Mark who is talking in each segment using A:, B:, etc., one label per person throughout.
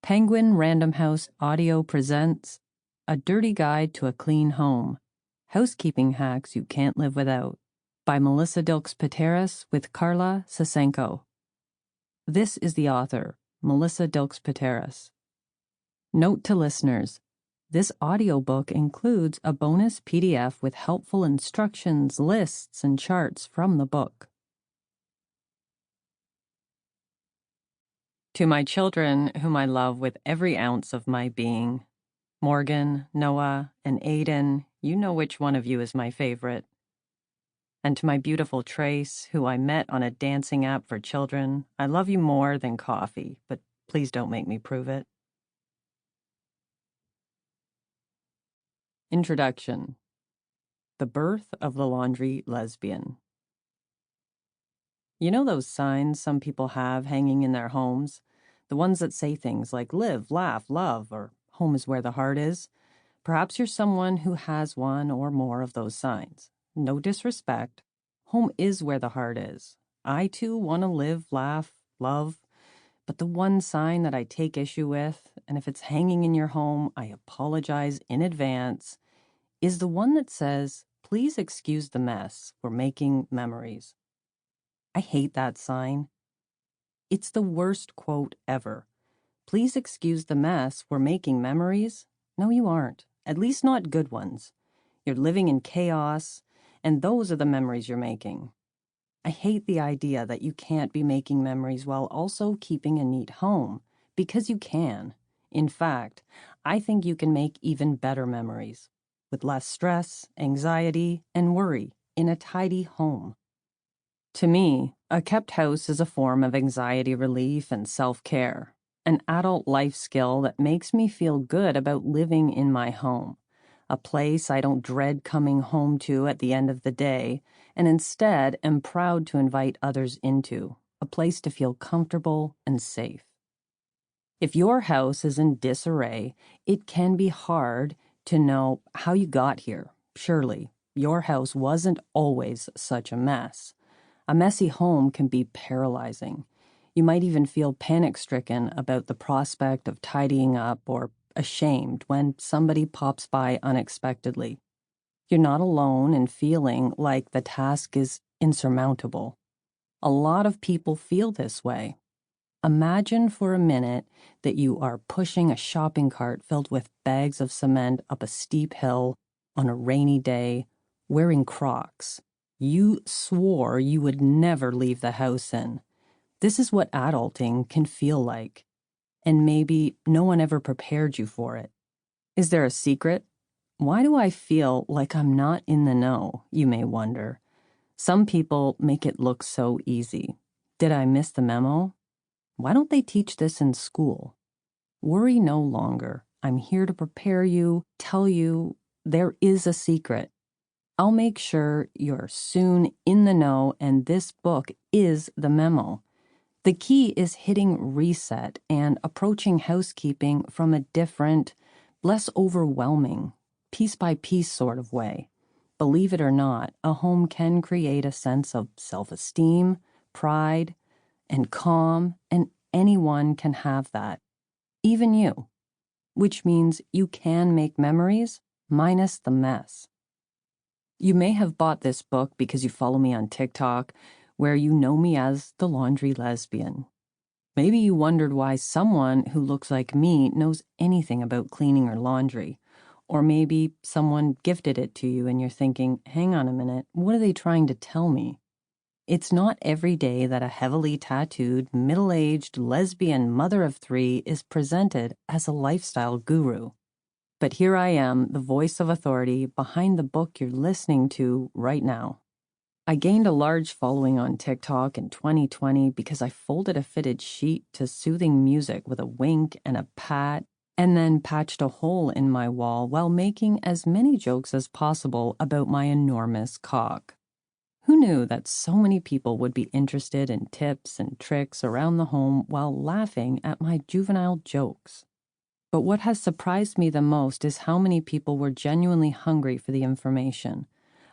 A: Penguin Random House Audio presents A Dirty Guide to a Clean Home, Housekeeping Hacks You Can't Live Without, by Dilkes Pateras with Carla Sosenko. This is the author, Dilkes Pateras. Note to listeners, this audiobook includes a bonus PDF with helpful instructions, lists, and charts from the book. To my children, whom I love with every ounce of my being, Morgan, Noah, and Aiden, you know which one of you is my favorite. And to my beautiful Trace, who I met on a dancing app for children, I love you more than coffee, but please don't make me prove it. Introduction. The Birth of the Laundry Lesbian. You know those signs some people have hanging in their homes? The ones that say things like live, laugh, love, or home is where the heart is? Perhaps you're someone who has one or more of those signs. No disrespect. Home is where the heart is. I, too, want to live, laugh, love. But the one sign that I take issue with, and if it's hanging in your home, I apologize in advance, is the one that says, please excuse the mess. We're making memories. I hate that sign. It's the worst quote ever. Please excuse the mess. We're making memories. No, you aren't. At least not good ones. You're living in chaos, and those are the memories you're making. I hate the idea that you can't be making memories while also keeping a neat home, because you can. In fact, I think you can make even better memories, with less stress, anxiety, and worry in a tidy home. To me, a kept house is a form of anxiety relief and self-care, an adult life skill that makes me feel good about living in my home, a place I don't dread coming home to at the end of the day, and instead am proud to invite others into, a place to feel comfortable and safe. If your house is in disarray, it can be hard to know how you got here. Surely, your house wasn't always such a mess. A messy home can be paralyzing. You might even feel panic-stricken about the prospect of tidying up or ashamed when somebody pops by unexpectedly. You're not alone in feeling like the task is insurmountable. A lot of people feel this way. Imagine for a minute that you are pushing a shopping cart filled with bags of cement up a steep hill on a rainy day, wearing Crocs. You swore you would never leave the house in. This is what adulting can feel like. And maybe no one ever prepared you for it. Is there a secret? Why do I feel like I'm not in the know, you may wonder. Some people make it look so easy. Did I miss the memo? Why don't they teach this in school? Worry no longer. I'm here to prepare you, tell you there is a secret. I'll make sure you're soon in the know, and this book is the memo. The key is hitting reset and approaching housekeeping from a different, less overwhelming, piece-by-piece sort of way. Believe it or not, a home can create a sense of self-esteem, pride, and calm, and anyone can have that, even you, which means you can make memories minus the mess. You may have bought this book because you follow me on TikTok, where you know me as the laundry lesbian. Maybe you wondered why someone who looks like me knows anything about cleaning or laundry. Or maybe someone gifted it to you and you're thinking, hang on a minute, what are they trying to tell me? It's not every day that a heavily tattooed, middle-aged lesbian mother of 3 is presented as a lifestyle guru. But here I am, the voice of authority behind the book you're listening to right now. I gained a large following on TikTok in 2020 because I folded a fitted sheet to soothing music with a wink and a pat, and then patched a hole in my wall while making as many jokes as possible about my enormous cock. Who knew that so many people would be interested in tips and tricks around the home while laughing at my juvenile jokes? But what has surprised me the most is how many people were genuinely hungry for the information.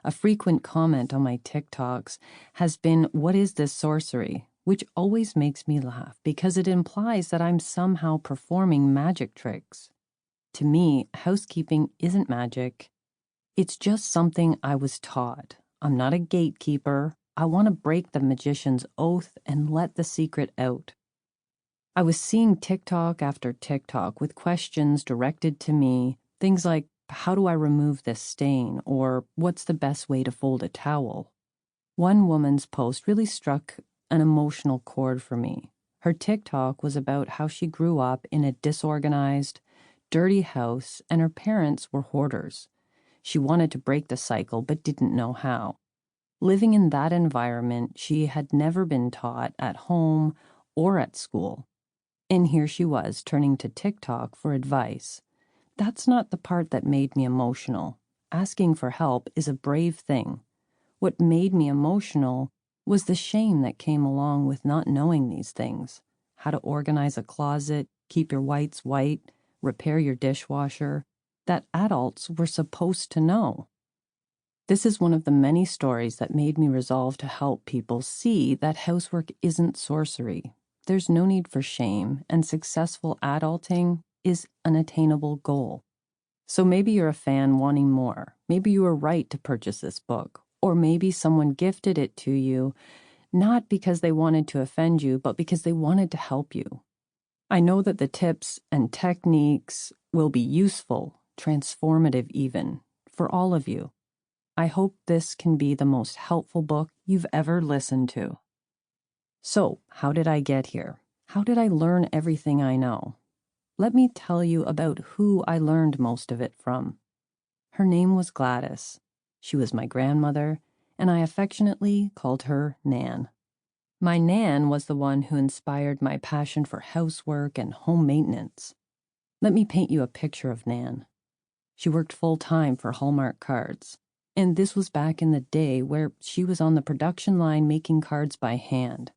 A: A frequent comment on my TikToks has been, what is this sorcery? which always makes me laugh because it implies that I'm somehow performing magic tricks. To me, housekeeping isn't magic. It's just something I was taught. I'm not a gatekeeper. I want to break the magician's oath and let the secret out. I was seeing TikTok after TikTok with questions directed to me, things like, how do I remove this stain? Or what's the best way to fold a towel? One woman's post really struck an emotional chord for me. Her TikTok was about how she grew up in a disorganized, dirty house and her parents were hoarders. She wanted to break the cycle but didn't know how. Living in that environment, she had never been taught at home or at school. And here she was turning to TikTok for advice. That's not the part that made me emotional. Asking for help is a brave thing. What made me emotional was the shame that came along with not knowing these things. How to organize a closet, keep your whites white, repair your dishwasher, that adults were supposed to know. This is one of the many stories that made me resolve to help people see that housework isn't sorcery. There's no need for shame, and successful adulting is an attainable goal. So maybe you're a fan wanting more. Maybe you were right to purchase this book. Or maybe someone gifted it to you, not because they wanted to offend you, but because they wanted to help you. I know that the tips and techniques will be useful, transformative even, for all of you. I hope this can be the most helpful book you've ever listened to. So, how did I get here? How did I learn everything I know? Let me tell you about who I learned most of it from. Her name was Gladys. She was my grandmother, and I affectionately called her Nan. My Nan was the one who inspired my passion for housework and home maintenance. Let me paint you a picture of Nan. She worked full-time for Hallmark Cards, and this was back in the day where she was on the production line making cards by hand.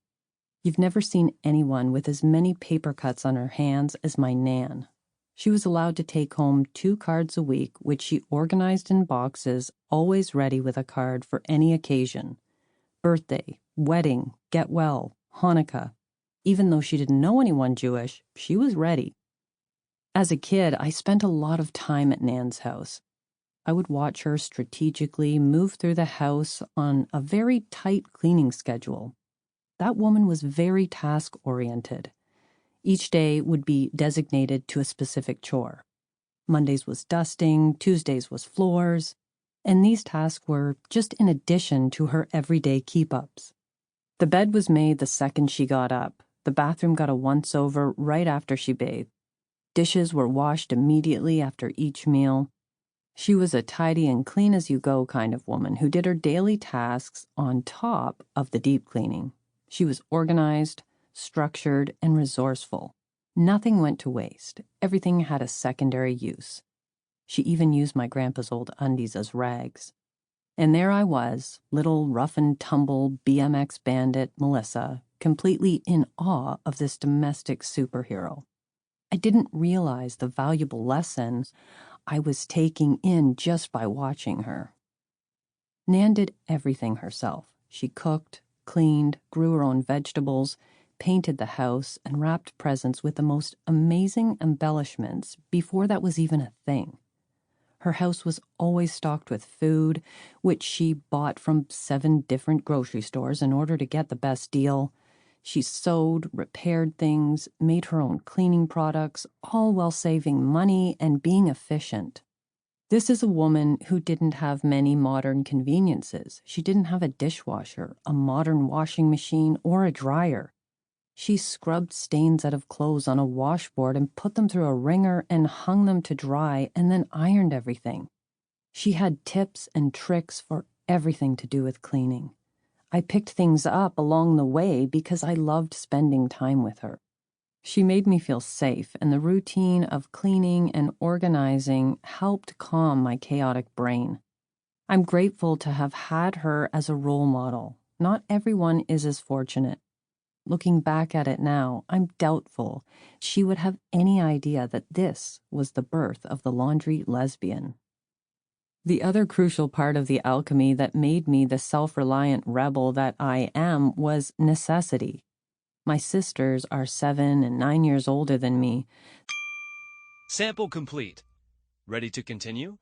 A: You've never seen anyone with as many paper cuts on her hands as my Nan. She was allowed to take home 2 cards a week, which she organized in boxes, always ready with a card for any occasion. Birthday, wedding, get well, Hanukkah. Even though she didn't know anyone Jewish, she was ready. As a kid, I spent a lot of time at Nan's house. I would watch her strategically move through the house on a very tight cleaning schedule. That woman was very task-oriented. Each day would be designated to a specific chore. Mondays was dusting, Tuesdays was floors, and these tasks were just in addition to her everyday keep-ups. The bed was made the second she got up. The bathroom got a once-over right after she bathed. Dishes were washed immediately after each meal. She was a tidy and clean-as-you-go kind of woman who did her daily tasks on top of the deep cleaning. She was organized, structured, and resourceful. Nothing went to waste. Everything had a secondary use. She even used my grandpa's old undies as rags. And there I was, little rough-and-tumble BMX bandit Melissa, completely in awe of this domestic superhero. I didn't realize the valuable lessons I was taking in just by watching her. Nan did everything herself. She cooked, cleaned, grew her own vegetables, painted the house, and wrapped presents with the most amazing embellishments before that was even a thing. Her house was always stocked with food, which she bought from 7 different grocery stores in order to get the best deal. She sewed, repaired things, made her own cleaning products, all while saving money and being efficient. This is a woman who didn't have many modern conveniences. She didn't have a dishwasher, a modern washing machine, or a dryer. She scrubbed stains out of clothes on a washboard and put them through a wringer and hung them to dry and then ironed everything. She had tips and tricks for everything to do with cleaning. I picked things up along the way because I loved spending time with her. She made me feel safe, and the routine of cleaning and organizing helped calm my chaotic brain. I'm grateful to have had her as a role model. Not everyone is as fortunate. Looking back at it now, I'm doubtful she would have any idea that this was the birth of the laundry lesbian. The other crucial part of the alchemy that made me the self-reliant rebel that I am was necessity. My sisters are 7 and 9 years older than me.
B: Sample complete. Ready to continue?